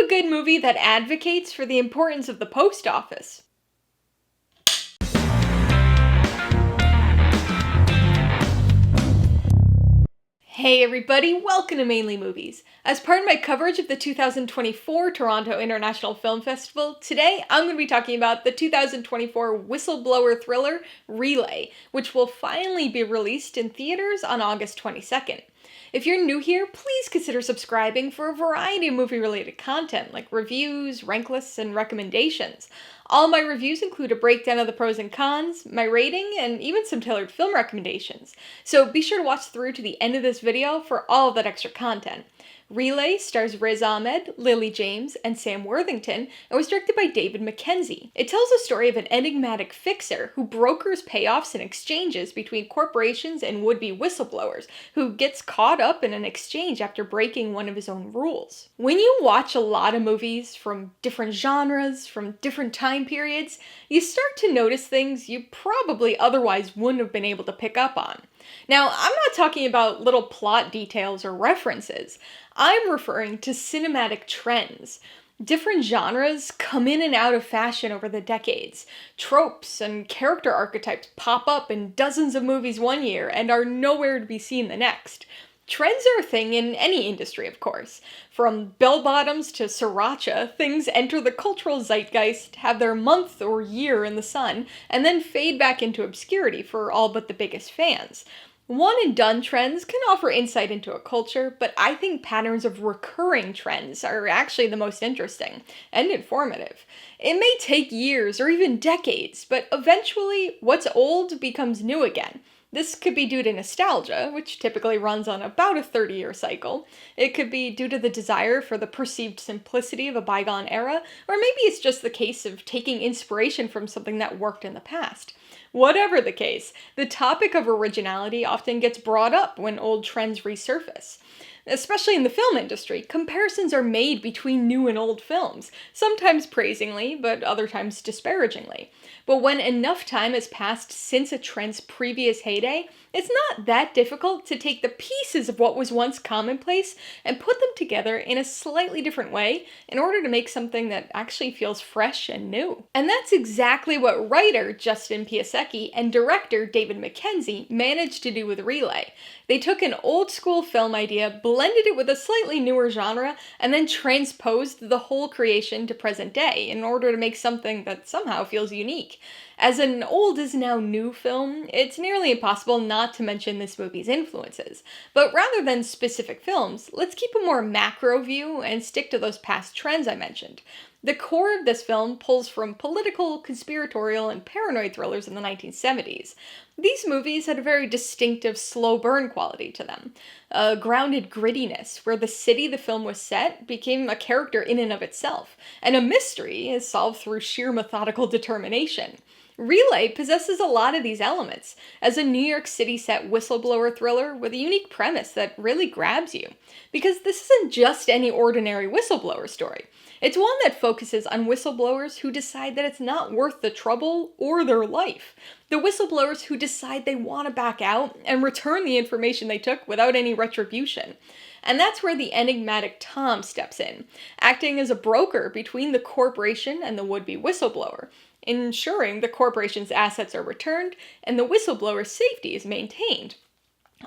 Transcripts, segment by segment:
a good movie that advocates for the importance of the post office. Hey everybody, welcome to Mainely Movies. As part of my coverage of the 2024 Toronto International Film Festival, today I'm going to be talking about the 2024 whistleblower thriller Relay, which will finally be released in theaters on August 22nd. If you're new here, please consider subscribing for a variety of movie-related content like reviews, rank lists, and recommendations. All my reviews include a breakdown of the pros and cons, my rating, and even some tailored film recommendations. So be sure to watch through to the end of this video for all of that extra content. Relay stars Riz Ahmed, Lily James, and Sam Worthington, and was directed by David Mackenzie. It tells the story of an enigmatic fixer who brokers payoffs and exchanges between corporations and would-be whistleblowers, who gets caught up in an exchange after breaking one of his own rules. When you watch a lot of movies from different genres, from different time periods, you start to notice things you probably otherwise wouldn't have been able to pick up on. Now, I'm not talking about little plot details or references. I'm referring to cinematic trends. Different genres come in and out of fashion over the decades. Tropes and character archetypes pop up in dozens of movies one year and are nowhere to be seen the next. Trends are a thing in any industry, of course. From bell-bottoms to sriracha, things enter the cultural zeitgeist, have their month or year in the sun, and then fade back into obscurity for all but the biggest fans. One-and-done trends can offer insight into a culture, but I think patterns of recurring trends are actually the most interesting and informative. It may take years or even decades, but eventually what's old becomes new again. This could be due to nostalgia, which typically runs on about a 30-year cycle. It could be due to the desire for the perceived simplicity of a bygone era, or maybe it's just the case of taking inspiration from something that worked in the past. Whatever the case, the topic of originality often gets brought up when old trends resurface. Especially in the film industry, comparisons are made between new and old films, sometimes praisingly, but other times disparagingly. But when enough time has passed since a trend's previous heyday, it's not that difficult to take the pieces of what was once commonplace and put them together in a slightly different way in order to make something that actually feels fresh and new. And that's exactly what writer Justin Piasecki and director David Mackenzie managed to do with Relay. They took an old-school film idea, blended it with a slightly newer genre, and then transposed the whole creation to present day in order to make something that somehow feels unique. As an old is now new film, it's nearly impossible not to mention this movie's influences. But rather than specific films, let's keep a more macro view and stick to those past trends I mentioned. The core of this film pulls from political, conspiratorial, and paranoid thrillers in the 1970s. These movies had a very distinctive slow burn quality to them, a grounded grittiness where the city the film was set became a character in and of itself, and a mystery is solved through sheer methodical determination. Relay possesses a lot of these elements, as a New York City set whistleblower thriller with a unique premise that really grabs you. Because this isn't just any ordinary whistleblower story. It's one that focuses on whistleblowers who decide that it's not worth the trouble or their life. The whistleblowers who decide they want to back out and return the information they took without any retribution. And that's where the enigmatic Tom steps in, acting as a broker between the corporation and the would-be whistleblower, ensuring the corporation's assets are returned and the whistleblower's safety is maintained,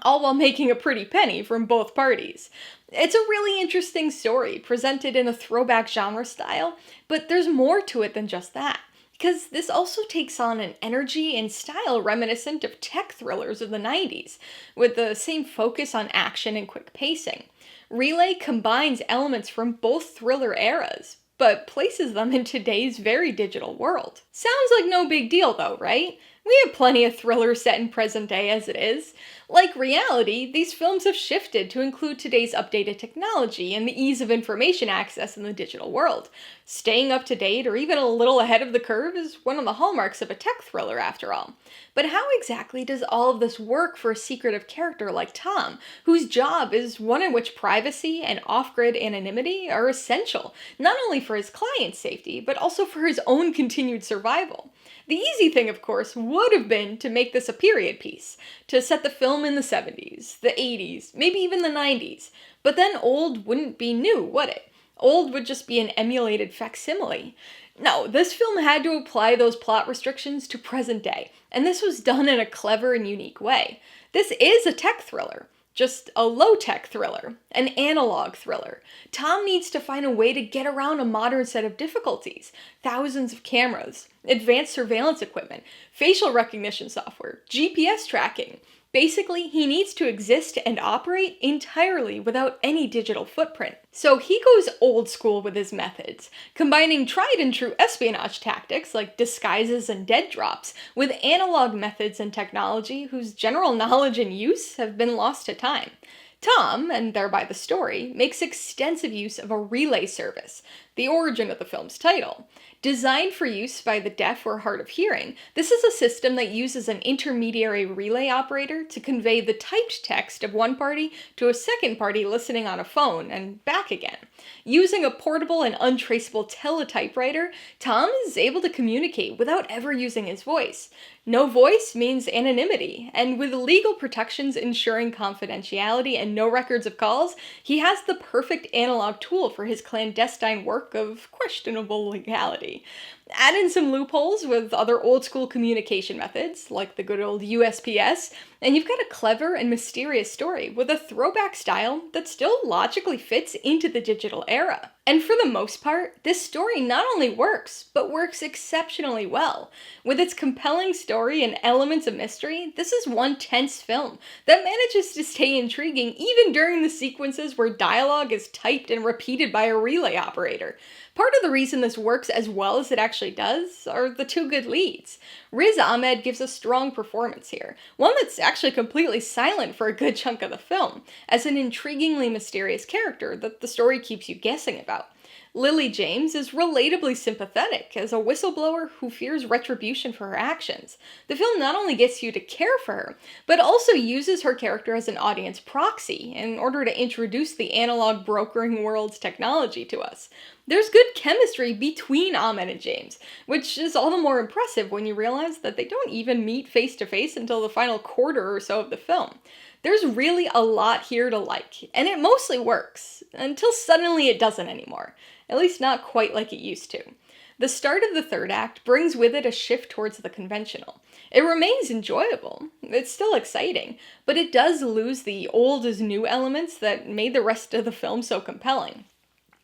all while making a pretty penny from both parties. It's a really interesting story, presented in a throwback genre style, but there's more to it than just that, because this also takes on an energy and style reminiscent of tech thrillers of the 90s, with the same focus on action and quick pacing. Relay combines elements from both thriller eras, but places them in today's very digital world. Sounds like no big deal though, right? We have plenty of thrillers set in present day as it is. Like reality, these films have shifted to include today's updated technology and the ease of information access in the digital world. Staying up to date or even a little ahead of the curve is one of the hallmarks of a tech thriller after all. But how exactly does all of this work for a secretive character like Tom, whose job is one in which privacy and off-grid anonymity are essential, not only for his client's safety, but also for his own continued survival? The easy thing, of course, would have been to make this a period piece, to set the film in the 70s, the 80s, maybe even the 90s. But then old wouldn't be new, would it? Old would just be an emulated facsimile. No, this film had to apply those plot restrictions to present day, and this was done in a clever and unique way. This is a tech thriller. Just a low-tech thriller, an analog thriller. Tom needs to find a way to get around a modern set of difficulties. Thousands of cameras, advanced surveillance equipment, facial recognition software, GPS tracking. Basically, he needs to exist and operate entirely without any digital footprint. So he goes old school with his methods, combining tried and true espionage tactics like disguises and dead drops with analog methods and technology whose general knowledge and use have been lost to time. Tom, and thereby the story, makes extensive use of a relay service, the origin of the film's title. Designed for use by the deaf or hard of hearing, this is a system that uses an intermediary relay operator to convey the typed text of one party to a second party listening on a phone and back again. Using a portable and untraceable teletypewriter, Tom is able to communicate without ever using his voice. No voice means anonymity, and with legal protections ensuring confidentiality and no records of calls, he has the perfect analog tool for his clandestine work of questionable legality. Add in some loopholes with other old-school communication methods, like the good old USPS, and you've got a clever and mysterious story with a throwback style that still logically fits into the digital era. And for the most part, this story not only works, but works exceptionally well. With its compelling story and elements of mystery, this is one tense film that manages to stay intriguing even during the sequences where dialogue is typed and repeated by a relay operator. Part of the reason this works as well as it actually does are the two good leads. Riz Ahmed gives a strong performance here, one that's actually completely silent for a good chunk of the film, as an intriguingly mysterious character that the story keeps you guessing about. Lily James is relatably sympathetic as a whistleblower who fears retribution for her actions. The film not only gets you to care for her, but also uses her character as an audience proxy in order to introduce the analog brokering world's technology to us. There's good chemistry between Ahmed and James, which is all the more impressive when you realize that they don't even meet face to face until the final quarter or so of the film. There's really a lot here to like, and it mostly works, until suddenly it doesn't anymore. At least not quite like it used to. The start of the third act brings with it a shift towards the conventional. It remains enjoyable, it's still exciting, but it does lose the old as new elements that made the rest of the film so compelling.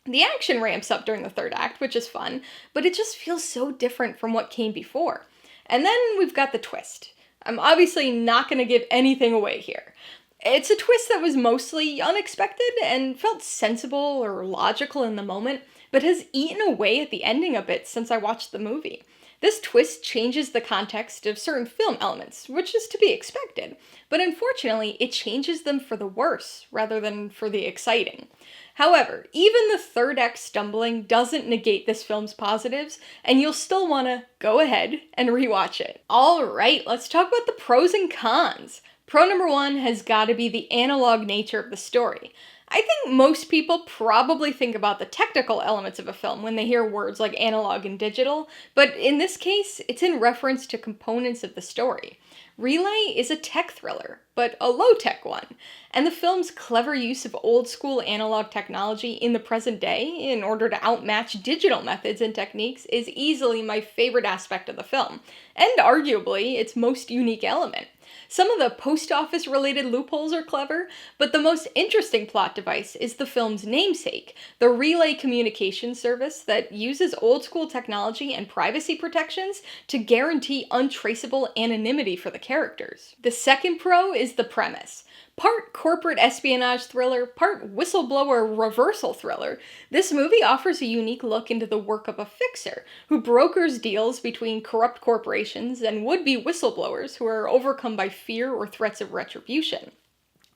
The action ramps up during the third act, which is fun, but it just feels so different from what came before. And then we've got the twist. I'm obviously not going to give anything away here. It's a twist that was mostly unexpected and felt sensible or logical in the moment, but has eaten away at the ending a bit since I watched the movie. This twist changes the context of certain film elements, which is to be expected, but unfortunately it changes them for the worse rather than for the exciting. However, even the third act stumbling doesn't negate this film's positives, and you'll still want to go ahead and rewatch it. Alright, let's talk about the pros and cons. Pro number one has got to be the analog nature of the story. I think most people probably think about the technical elements of a film when they hear words like analog and digital, but in this case, it's in reference to components of the story. Relay is a tech thriller, but a low-tech one, and the film's clever use of old-school analog technology in the present day in order to outmatch digital methods and techniques is easily my favorite aspect of the film, and arguably its most unique element. Some of the post office related loopholes are clever, but the most interesting plot device is the film's namesake, the relay communication service that uses old school technology and privacy protections to guarantee untraceable anonymity for the characters. The second pro is the premise. Part corporate espionage thriller, part whistleblower reversal thriller, this movie offers a unique look into the work of a fixer who brokers deals between corrupt corporations and would-be whistleblowers who are overcome by fear or threats of retribution.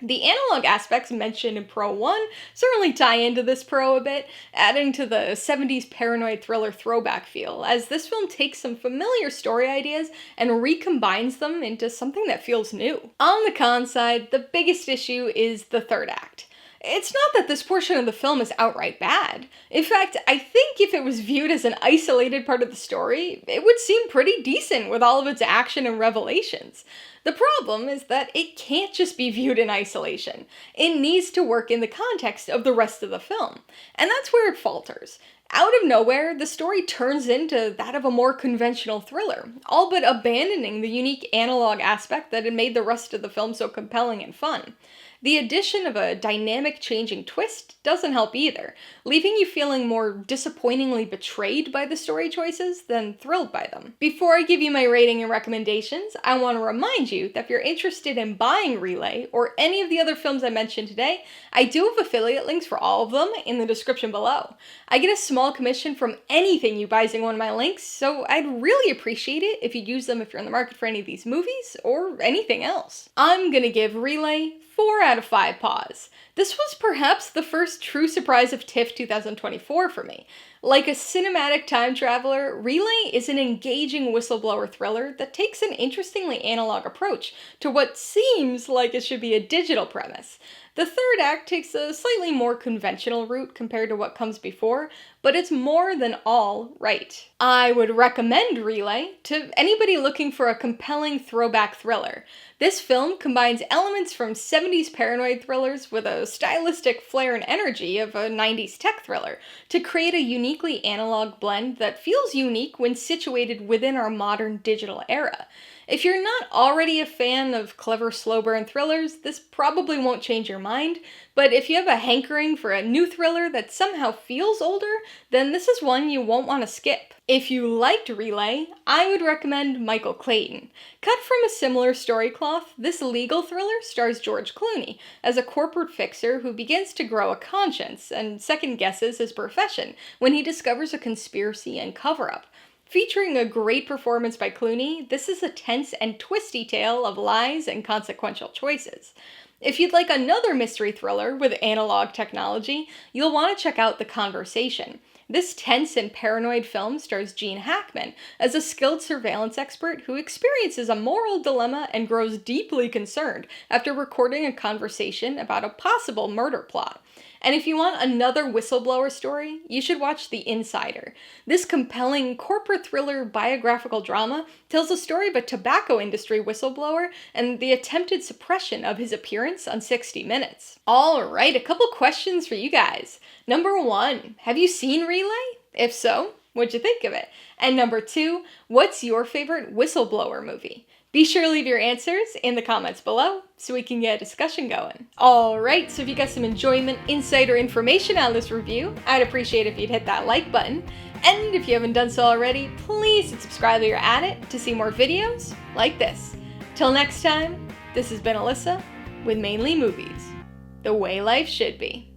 The analog aspects mentioned in Pro 1 certainly tie into this Pro a bit, adding to the 70s paranoid thriller throwback feel, as this film takes some familiar story ideas and recombines them into something that feels new. On the con side, the biggest issue is the third act. It's not that this portion of the film is outright bad. In fact, I think if it was viewed as an isolated part of the story, it would seem pretty decent with all of its action and revelations. The problem is that it can't just be viewed in isolation. It needs to work in the context of the rest of the film. And that's where it falters. Out of nowhere, the story turns into that of a more conventional thriller, all but abandoning the unique analog aspect that had made the rest of the film so compelling and fun. The addition of a dynamic changing twist doesn't help either, leaving you feeling more disappointingly betrayed by the story choices than thrilled by them. Before I give you my rating and recommendations, I want to remind you that if you're interested in buying Relay or any of the other films I mentioned today, I do have affiliate links for all of them in the description below. I get a small commission from anything you buy using one of my links, so I'd really appreciate it if you'd use them if you're in the market for any of these movies or anything else. I'm gonna give Relay 4 out of 5 paws. This was perhaps the first true surprise of TIFF 2024 for me. Like a cinematic time traveler, Relay is an engaging whistleblower thriller that takes an interestingly analog approach to what seems like it should be a digital premise. The third act takes a slightly more conventional route compared to what comes before, but it's more than all right. I would recommend Relay to anybody looking for a compelling throwback thriller. This film combines elements from 70s paranoid thrillers with a stylistic flair and energy of a 90s tech thriller to create a uniquely analog blend that feels unique when situated within our modern digital era. If you're not already a fan of clever slow burn thrillers, this probably won't change your mind, but if you have a hankering for a new thriller that somehow feels older, then this is one you won't want to skip. If you liked Relay, I would recommend Michael Clayton. Cut from a similar story cloth, this legal thriller stars George Clooney as a corporate fixer who begins to grow a conscience and second guesses his profession when he discovers a conspiracy and cover-up. Featuring a great performance by Clooney, this is a tense and twisty tale of lies and consequential choices. If you'd like another mystery thriller with analog technology, you'll want to check out The Conversation. This tense and paranoid film stars Gene Hackman as a skilled surveillance expert who experiences a moral dilemma and grows deeply concerned after recording a conversation about a possible murder plot. And if you want another whistleblower story, you should watch The Insider. This compelling corporate thriller biographical drama tells the story of a tobacco industry whistleblower and the attempted suppression of his appearance on 60 Minutes. Alright, a couple questions for you guys. Number 1, have you seen Relay? If so, what'd you think of it? And number 2, what's your favorite whistleblower movie? Be sure to leave your answers in the comments below so we can get a discussion going. Alright, so if you got some enjoyment, insight, or information out of this review, I'd appreciate if you'd hit that like button. And if you haven't done so already, please hit subscribe while you're at it to see more videos like this. Till next time, this has been Alyssa with Mainly Movies, the way life should be.